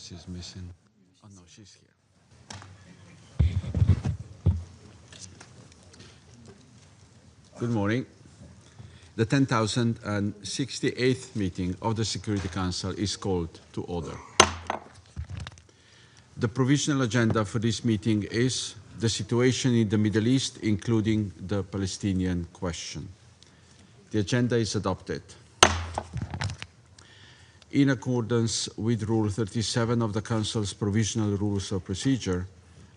She's missing. Oh no, she's here. Good morning. The 10,068th meeting of the Security Council is called to order. The provisional agenda for this meeting is the situation in the Middle East, including the Palestinian question. The agenda is adopted. In accordance with Rule 37 of the Council's Provisional Rules of Procedure,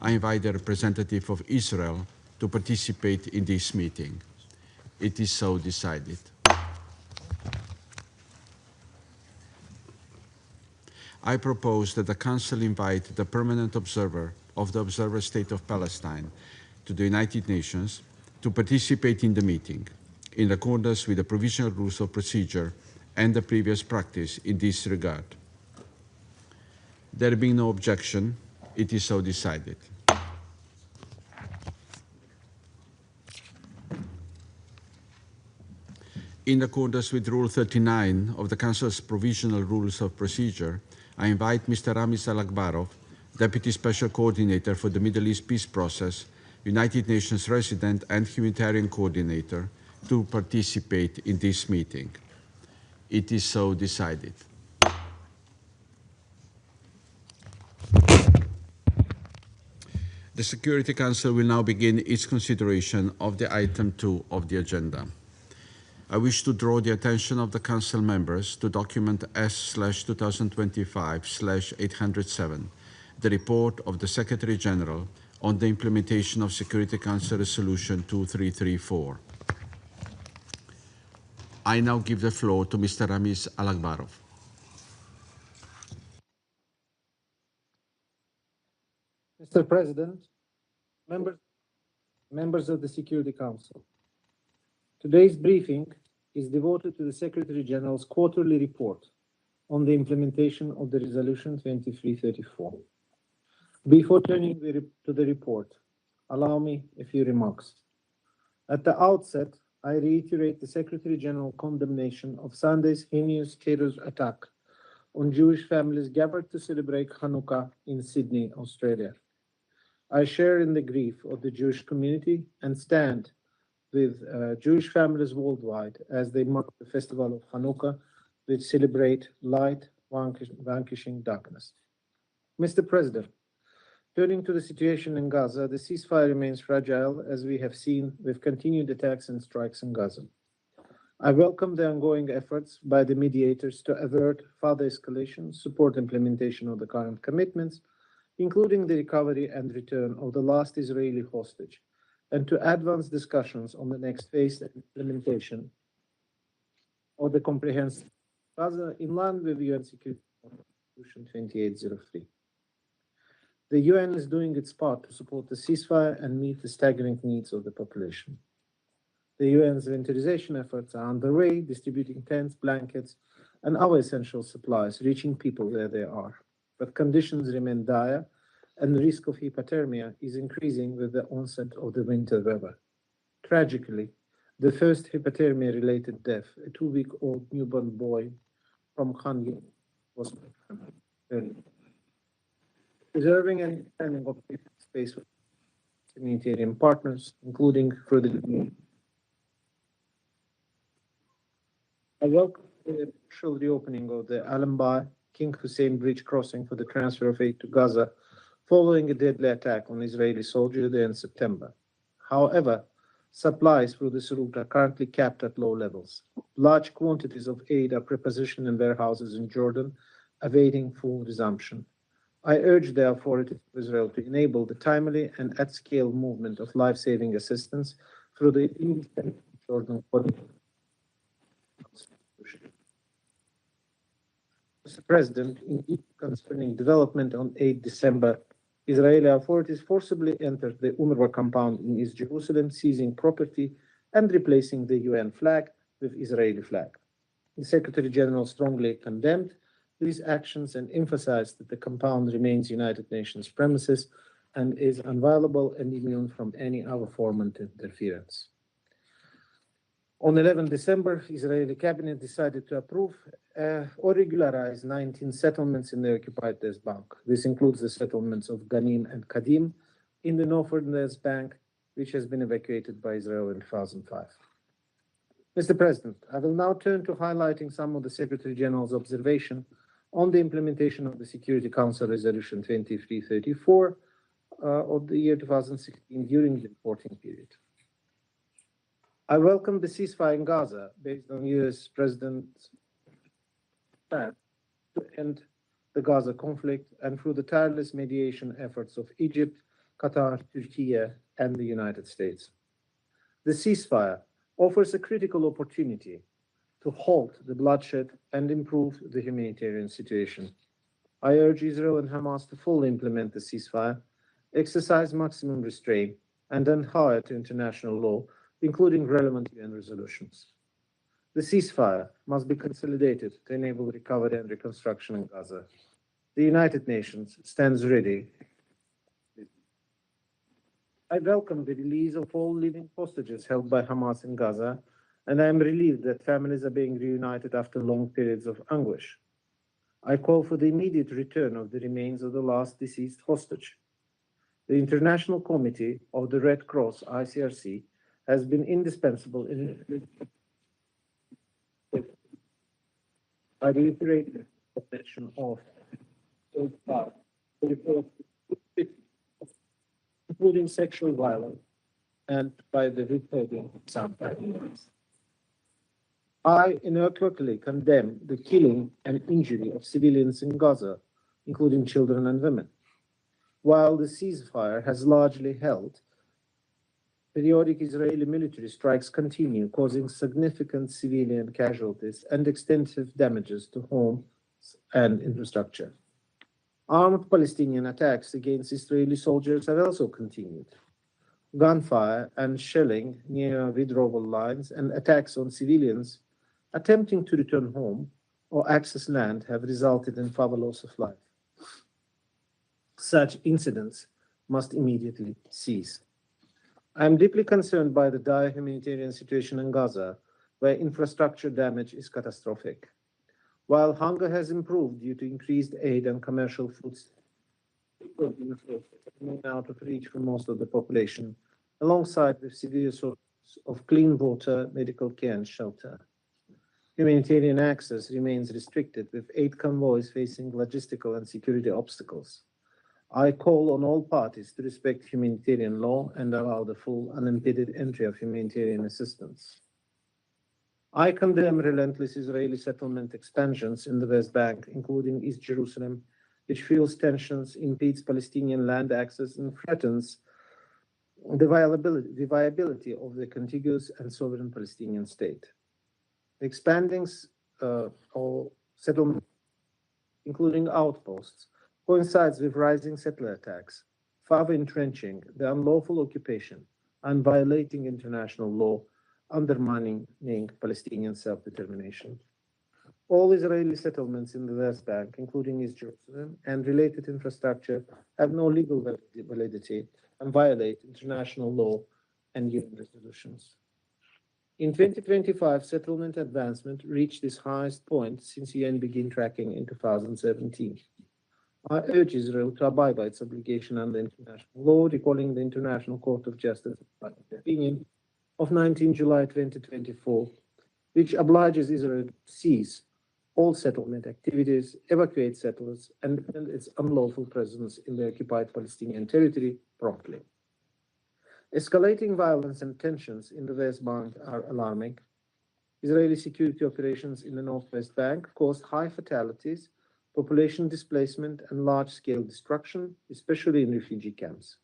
I invite the representative of Israel to participate in this meeting. It is so decided. I propose that the Council invite the permanent observer of the Observer State of Palestine to the United Nations to participate in the meeting, in accordance with the Provisional Rules of Procedure and the previous practice in this regard. There being no objection, it is so decided. In accordance with Rule 39 of the Council's Provisional Rules of Procedure, I invite Mr. Ramiz Alakbarov, Deputy Special Coordinator for the Middle East Peace Process, United Nations Resident and Humanitarian Coordinator, to participate in this meeting. It is so decided. The Security Council will now begin its consideration of the item 2 of the agenda. I wish to draw the attention of the Council members to document S/2025/807, the report of the Secretary General on the implementation of Security Council Resolution 2334. I now give the floor to Mr. Ramiz Alakbarov. Mr. President, members of the Security Council, today's briefing is devoted to the Secretary General's quarterly report on the implementation of the Resolution 2334. Before turning to the report, allow me a few remarks. At the outset, I reiterate the Secretary General condemnation of Sunday's heinous terror attack on Jewish families gathered to celebrate Hanukkah in Sydney, Australia. I share in the grief of the Jewish community and stand with Jewish families worldwide as they mark the festival of Hanukkah, which celebrate light vanquishing darkness. Mr. President, turning to the situation in Gaza, the ceasefire remains fragile, as we have seen with continued attacks and strikes in Gaza. I welcome the ongoing efforts by the mediators to avert further escalation, support implementation of the current commitments, including the recovery and return of the last Israeli hostage, and to advance discussions on the next phase and implementation of the comprehensive Gaza in line with UN Security Resolution 2803. The UN is doing its part to support the ceasefire and meet the staggering needs of the population. The UN's winterization efforts are underway, distributing tents, blankets, and other essential supplies, reaching people where they are. But conditions remain dire, and the risk of hypothermia is increasing with the onset of the winter weather. Tragically, the first hypothermia-related death, a 2-week-old newborn boy from Khan Yunis, was early. Preserving and expanding operating space with humanitarian partners, including through the I welcome the partial reopening of the Al-Anbar King Hussein Bridge crossing for the transfer of aid to Gaza following a deadly attack on Israeli soldiers there in September. However, supplies through this route are currently capped at low levels. Large quantities of aid are prepositioned in warehouses in Jordan, awaiting full resumption. I urge the authorities of Israel to enable the timely and at-scale movement of life-saving assistance through the Jordan Mr. President, in concerning development on 8 December, Israeli authorities forcibly entered the UNRWA compound in East Jerusalem, seizing property and replacing the UN flag with Israeli flag. The Secretary General strongly condemned these actions and emphasized that the compound remains United Nations premises and is inviolable and immune from any other form of interference. On 11 December, Israeli cabinet decided to approve or regularize 19 settlements in the occupied West Bank. This includes the settlements of Ganim and Kadim in the northern West Bank, which has been evacuated by Israel in 2005. Mr. President, I will now turn to highlighting some of the Secretary General's observation on the implementation of the Security Council Resolution 2334 of the year 2016 during the reporting period. I welcome the ceasefire in Gaza based on U.S. President's plan to end the Gaza conflict and through the tireless mediation efforts of Egypt, Qatar, Turkey, and the United States. The ceasefire offers a critical opportunity to halt the bloodshed and improve the humanitarian situation. I urge Israel and Hamas to fully implement the ceasefire, exercise maximum restraint, and adhere to international law, including relevant UN resolutions. The ceasefire must be consolidated to enable recovery and reconstruction in Gaza. The United Nations stands ready. I welcome the release of all living hostages held by Hamas in Gaza, and I am relieved that families are being reunited after long periods of anguish. I call for the immediate return of the remains of the last deceased hostage. The International Committee of the Red Cross, ICRC, has been indispensable in I reiterate the protection of the report, including sexual violence and by the reporting some violence. I unequivocally condemn the killing and injury of civilians in Gaza, including children and women. While the ceasefire has largely held, periodic Israeli military strikes continue, causing significant civilian casualties and extensive damages to homes and infrastructure. Armed Palestinian attacks against Israeli soldiers have also continued. Gunfire and shelling near withdrawal lines and attacks on civilians attempting to return home or access land have resulted in further loss of life. Such incidents must immediately cease. I am deeply concerned by the dire humanitarian situation in Gaza, where infrastructure damage is catastrophic. While hunger has improved due to increased aid and commercial foods out of reach for most of the population, alongside with severe sources of clean water, medical care, and shelter. Humanitarian access remains restricted, with aid convoys facing logistical and security obstacles. I call on all parties to respect humanitarian law and allow the full unimpeded entry of humanitarian assistance. I condemn relentless Israeli settlement expansions in the West Bank, including East Jerusalem, which fuels tensions, impedes Palestinian land access, and threatens the viability of the contiguous and sovereign Palestinian state. Expanding or settlement, including outposts, coincides with rising settler attacks, further entrenching the unlawful occupation and violating international law, undermining Palestinian self-determination. All Israeli settlements in the West Bank, including East Jerusalem, and related infrastructure have no legal validity and violate international law and UN resolutions. In 2025, settlement advancement reached its highest point since UN began tracking in 2017. I urge Israel to abide by its obligation under international law, recalling the International Court of Justice opinion of 19 July 2024, which obliges Israel to cease all settlement activities, evacuate settlers, and end its unlawful presence in the occupied Palestinian territory promptly. Escalating violence and tensions in the West Bank are alarming. Israeli security operations in the Northwest Bank caused high fatalities, population displacement, and large-scale destruction, especially in refugee camps.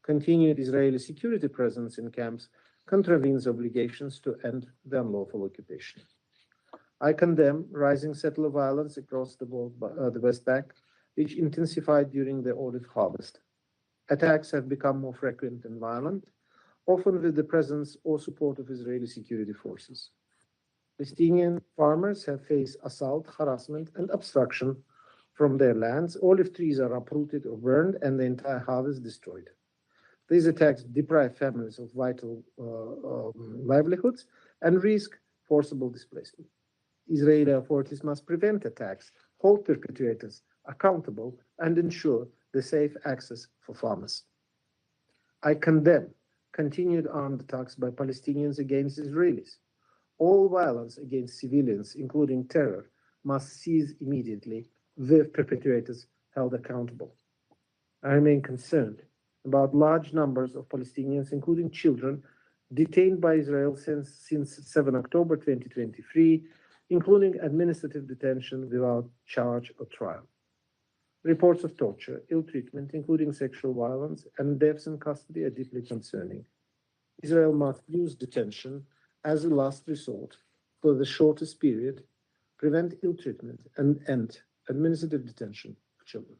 Continued Israeli security presence in camps contravenes obligations to end the unlawful occupation. I condemn rising settler violence across the West Bank, which intensified during the olive harvest. Attacks have become more frequent and violent, often with the presence or support of Israeli security forces. Palestinian farmers have faced assault, harassment, and obstruction from their lands. Olive trees are uprooted or burned, and the entire harvest destroyed. These attacks deprive families of vital livelihoods and risk forcible displacement. Israeli authorities must prevent attacks, hold perpetrators accountable, and ensure the safe access for farmers. I condemn continued armed attacks by Palestinians against Israelis. All violence against civilians, including terror, must cease immediately, with perpetrators held accountable. I remain concerned about large numbers of Palestinians, including children, detained by Israel since 7 October 2023, including administrative detention without charge or trial. Reports of torture, ill treatment, including sexual violence, and deaths in custody are deeply concerning. Israel must use detention as a last resort for the shortest period, prevent ill treatment, and end administrative detention of children.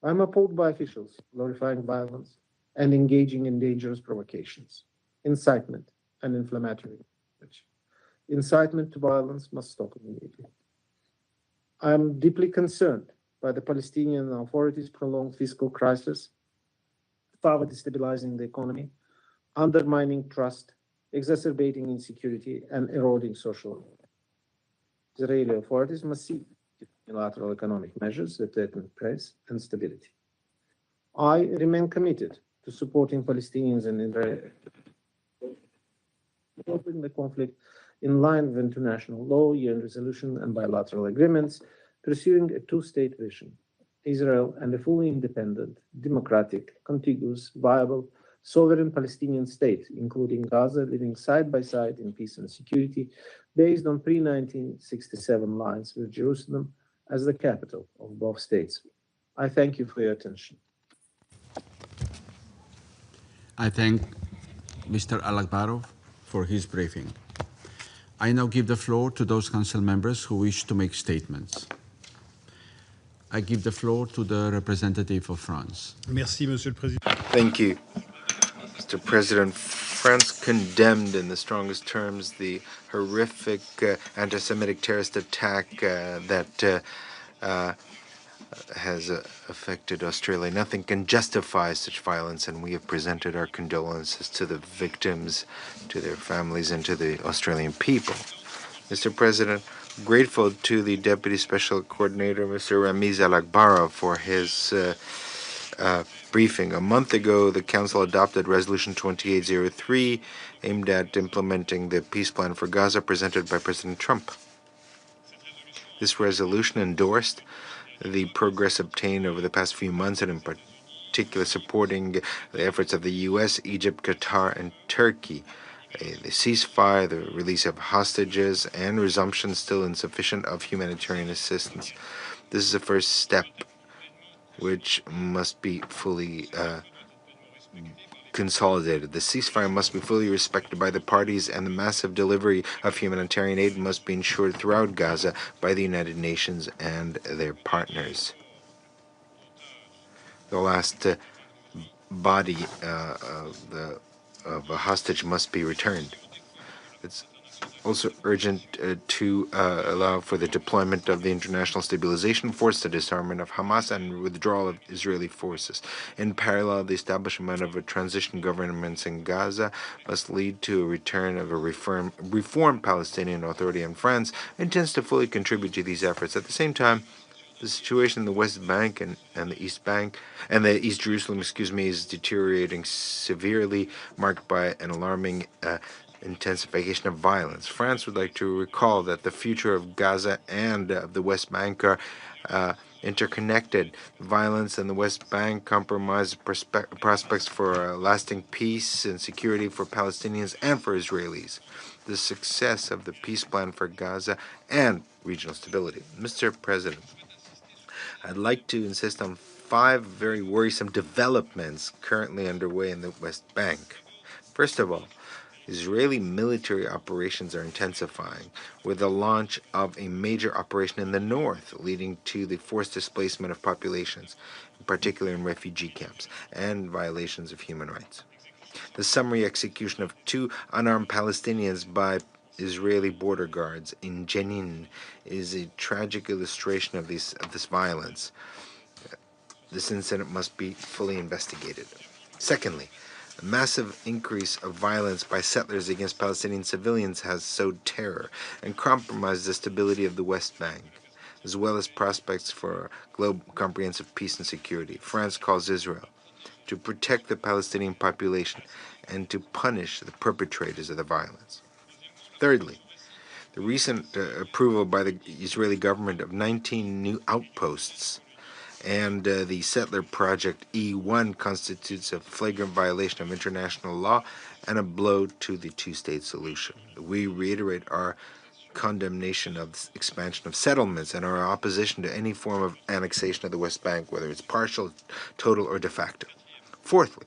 I'm appalled by officials glorifying violence and engaging in dangerous provocations, incitement, and inflammatory language. Incitement to violence must stop immediately. I am deeply concerned by the Palestinian authorities' prolonged fiscal crisis, further destabilizing the economy, undermining trust, exacerbating insecurity, and eroding social order. Israeli authorities must seek unilateral economic measures that threaten peace and stability. I remain committed to supporting Palestinians and Israel, resolving the conflict in line with international law, UN resolution, and bilateral agreements, pursuing a two-state vision: Israel and a fully independent, democratic, contiguous, viable, sovereign Palestinian state, including Gaza, living side by side in peace and security, based on pre-1967 lines, with Jerusalem as the capital of both states. I thank you for your attention. I thank Mr. Alakbarov for his briefing. I now give the floor to those council members who wish to make statements. I give the floor to the representative of France. Merci, Monsieur le Président. Thank you, Mr. President. France condemned in the strongest terms the horrific anti-Semitic terrorist attack that has affected Australia. Nothing can justify such violence, and we have presented our condolences to the victims, to their families, and to the Australian people. Mr. President, grateful to the Deputy Special Coordinator, Mr. Ramiz Alakbarov, for his briefing. A month ago, the Council adopted Resolution 2803, aimed at implementing the peace plan for Gaza presented by President Trump. This resolution endorsed the progress obtained over the past few months, and in particular supporting the efforts of the U.S., Egypt, Qatar, and Turkey. The ceasefire, the release of hostages, and resumption still insufficient of humanitarian assistance. This is a first step which must be fully consolidated. The ceasefire must be fully respected by the parties, and the massive delivery of humanitarian aid must be ensured throughout Gaza by the United Nations and their partners. The last body of a hostage must be returned. It's also urgent to allow for the deployment of the International Stabilization Force, the disarmament of Hamas, and withdrawal of Israeli forces. In parallel, the establishment of a transition government in Gaza must lead to a return of a reformed Palestinian Authority, and France intends to fully contribute to these efforts. At the same time, the situation in the West Bank and the East Bank and the East Jerusalem, is deteriorating severely, marked by an alarming intensification of violence. France would like to recall that the future of Gaza and of the West Bank are interconnected. Violence in the West Bank compromises prospects for lasting peace and security for Palestinians and for Israelis. The success of the peace plan for Gaza and regional stability. Mr. President, I'd like to insist on 5 very worrisome developments currently underway in the West Bank. First of all, Israeli military operations are intensifying, with the launch of a major operation in the north, leading to the forced displacement of populations, in particular in refugee camps, and violations of human rights. The summary execution of 2 unarmed Palestinians by Israeli border guards in Jenin is a tragic illustration of this violence. This incident must be fully investigated. Secondly, A massive increase of violence by settlers against Palestinian civilians has sowed terror and compromised the stability of the West Bank, as well as prospects for global comprehensive peace and security. France calls Israel to protect the Palestinian population and to punish the perpetrators of the violence. Thirdly, the recent approval by the Israeli government of 19 new outposts and the settler project E1 constitutes a flagrant violation of international law and a blow to the two-state solution. We reiterate our condemnation of expansion of settlements and our opposition to any form of annexation of the West Bank, whether it's partial, total, or de facto. Fourthly,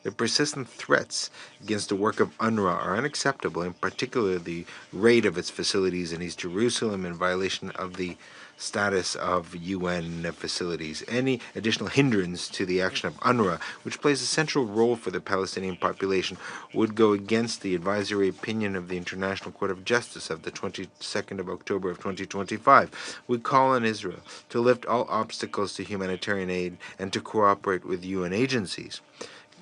the persistent threats against the work of UNRWA are unacceptable, in particular the raid of its facilities in East Jerusalem in violation of the status of UN facilities. Any additional hindrance to the action of UNRWA, which plays a central role for the Palestinian population, would go against the advisory opinion of the International Court of Justice of the 22nd of October of 2025. We call on Israel to lift all obstacles to humanitarian aid and to cooperate with UN agencies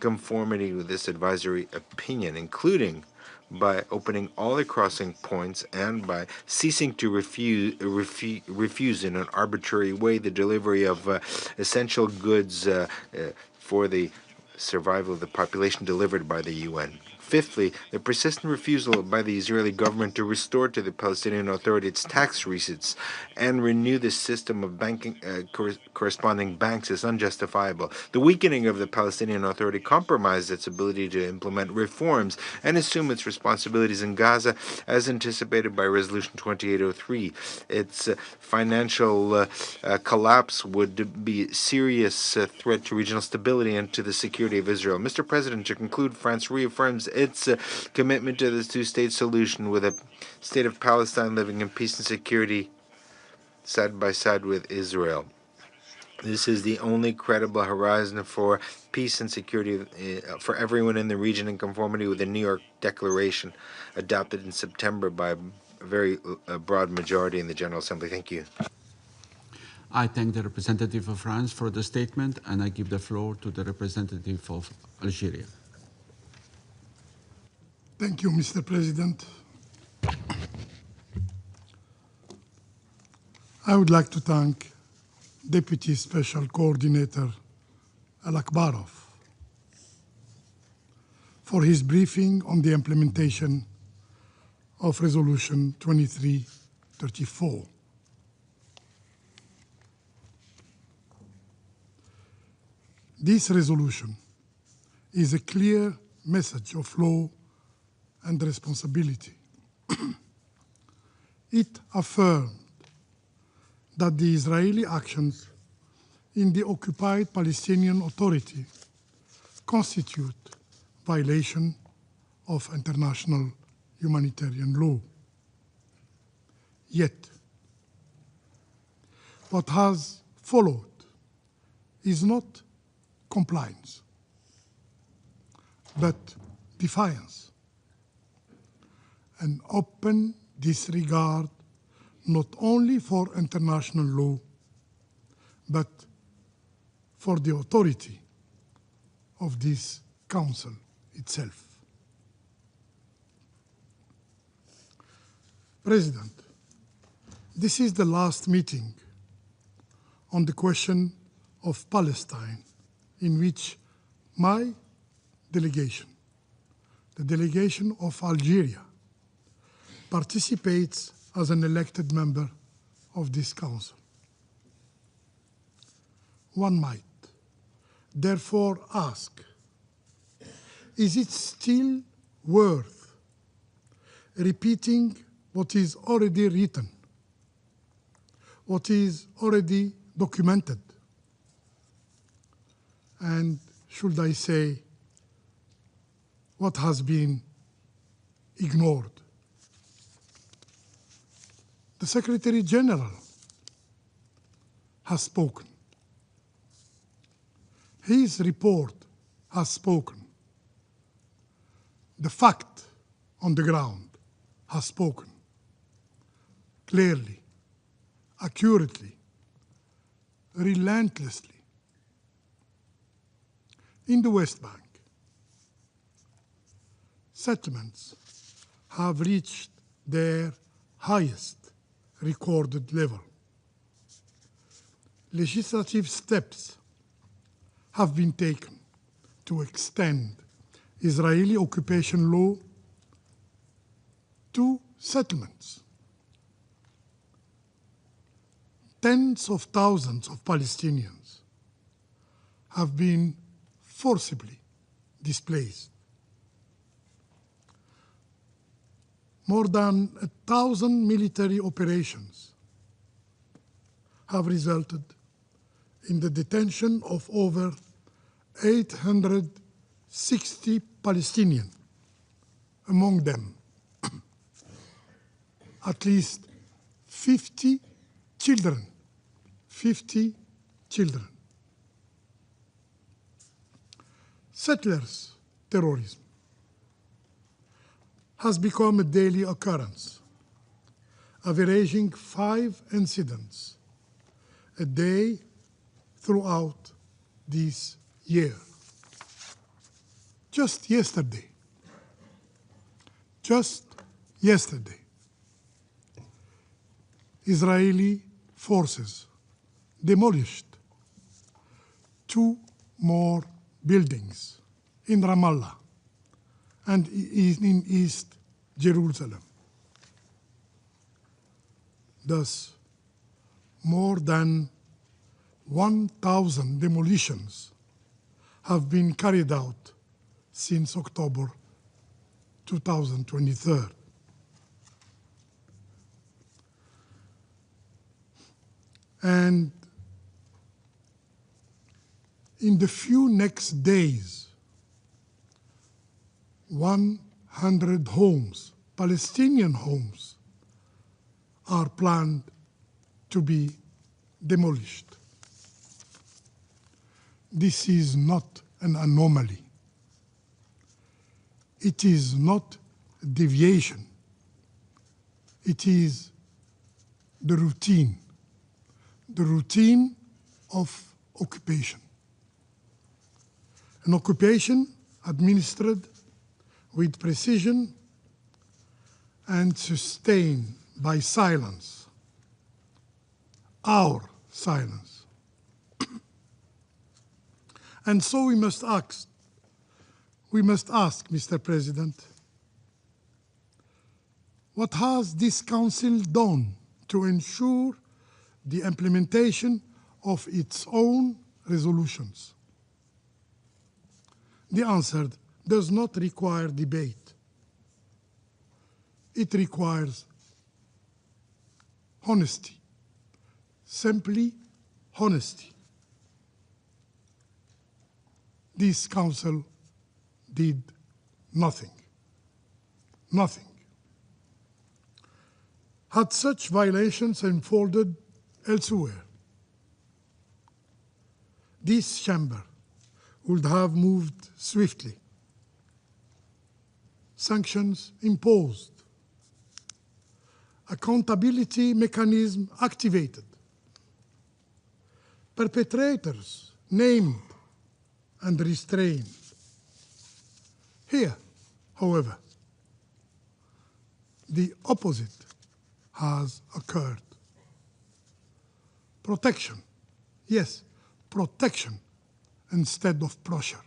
conformity with this advisory opinion, including by opening all the crossing points and by ceasing to refuse in an arbitrary way the delivery of essential goods for the survival of the population delivered by the UN. Fifthly, the persistent refusal by the Israeli government to restore to the Palestinian Authority its tax receipts and renew the system of banking corresponding banks is unjustifiable. The weakening of the Palestinian Authority compromised its ability to implement reforms and assume its responsibilities in Gaza as anticipated by Resolution 2803. Its financial collapse would be a serious threat to regional stability and to the security of Israel. Mr. President, to conclude, France reaffirms its commitment to this two-state solution with a state of Palestine living in peace and security side by side with Israel. This is the only credible horizon for peace and security for everyone in the region in conformity with the New York Declaration adopted in September by a very broad majority in the General Assembly. Thank you. I thank the representative of France for the statement, and I give the floor to the representative of Algeria. Thank you, Mr. President. I would like to thank Deputy Special Coordinator Al-Akbarov for his briefing on the implementation of Resolution 2334. This resolution is a clear message of law and responsibility. It affirmed that the Israeli actions in the occupied Palestinian Authority constitute violation of international humanitarian law. Yet, what has followed is not compliance, but defiance, an open disregard not only for international law, but for the authority of this Council itself. President, this is the last meeting on the question of Palestine in which my delegation, the delegation of Algeria, participates as an elected member of this Council. One might therefore ask, is it still worth repeating what is already written, what is already documented? And should I say, what has been ignored? The Secretary General has spoken. His report has spoken. The fact on the ground has spoken clearly, accurately, relentlessly. In the West Bank, settlements have reached their highest recorded level. Legislative steps have been taken to extend Israeli occupation law to settlements. Tens of thousands of Palestinians have been forcibly displaced. More than 1,000 military operations have resulted in the detention of over 860 Palestinians, among them at least 50 children. 50 children. Settlers' terrorism has become a daily occurrence, averaging 5 incidents a day throughout this year. Just yesterday, Israeli forces demolished 2 more buildings in Ramallah and in East Jerusalem. Thus, more than 1,000 demolitions have been carried out since October 2023. And in the few next days, 100 homes, Palestinian homes, are planned to be demolished. This is not an anomaly. It is not a deviation. It is the routine of occupation. An occupation administered with precision and sustained by silence, our silence. And so we must ask, Mr. President, what has this Council done to ensure the implementation of its own resolutions? The answer does not require debate. It requires honesty, simply honesty. This Council did nothing. Nothing. Had such violations unfolded elsewhere, this chamber would have moved swiftly. Sanctions imposed, accountability mechanism activated, perpetrators named and restrained. Here, however, the opposite has occurred. Protection, yes, protection instead of pressure.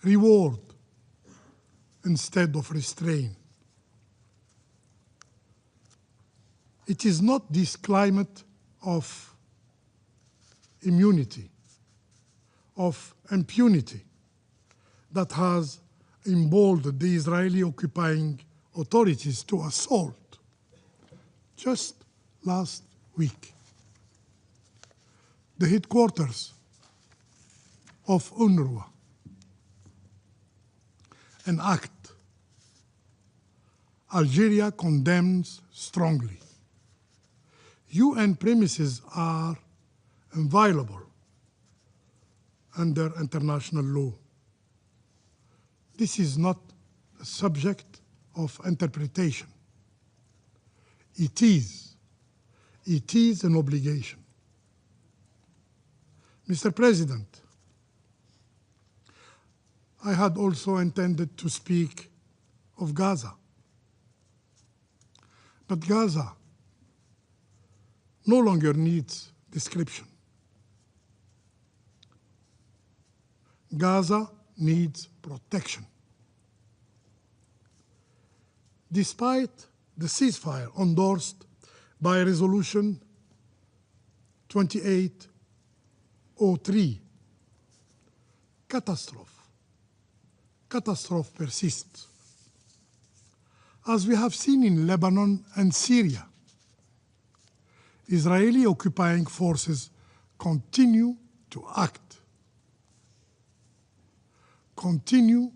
Reward instead of restraint. It is not this climate of immunity, of impunity, that has emboldened the Israeli occupying authorities to assault. Just last week, the headquarters of UNRWA, an act Algeria condemns strongly. UN premises are inviolable under international law. This is not a subject of interpretation. It is an obligation. Mr. President, I had also intended to speak of Gaza. But Gaza no longer needs description. Gaza needs protection. Despite the ceasefire endorsed by Resolution 2803, catastrophe persists. As we have seen in Lebanon and Syria, Israeli occupying forces continue to act, continue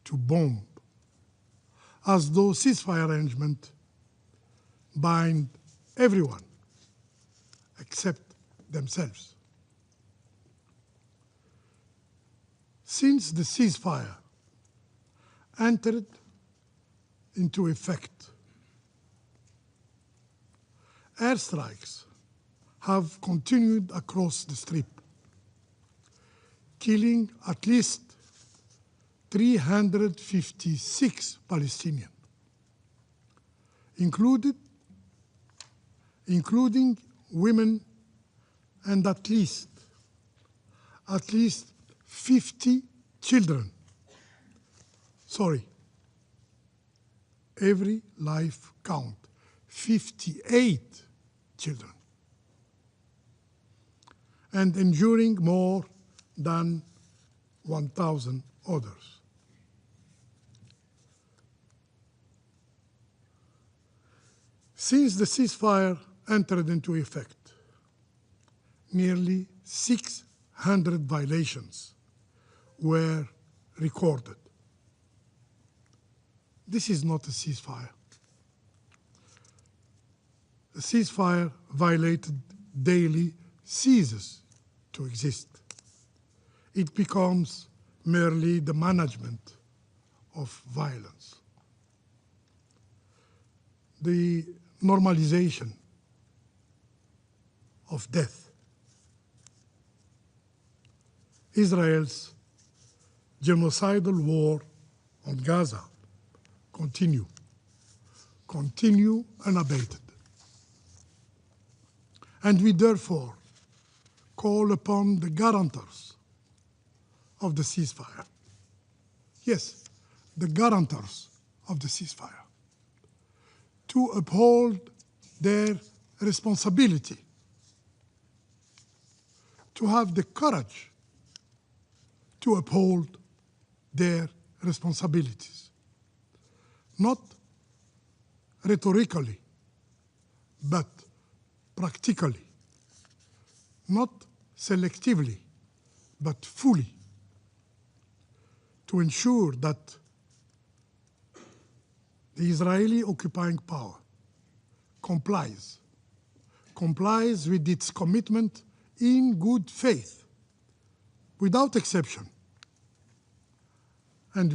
to bomb, as though ceasefire arrangements bind everyone except themselves. Since the ceasefire entered into effect, airstrikes have continued across the Strip, killing at least 356 Palestinians, including women, and at least 50 children. Sorry, every life count, 58 children, and enduring more than 1,000 others. Since the ceasefire entered into effect, nearly 600 violations were recorded. This is not a ceasefire. The ceasefire violated daily ceases to exist. It becomes merely the management of violence. The normalization of death. Israel's genocidal war on Gaza continue unabated. And we therefore call upon the guarantors of the ceasefire. Yes, the guarantors of the ceasefire to uphold their responsibility, to have the courage to uphold their responsibilities, not rhetorically, but practically, not selectively, but fully, to ensure that the Israeli occupying power complies with its commitment in good faith, without exception, and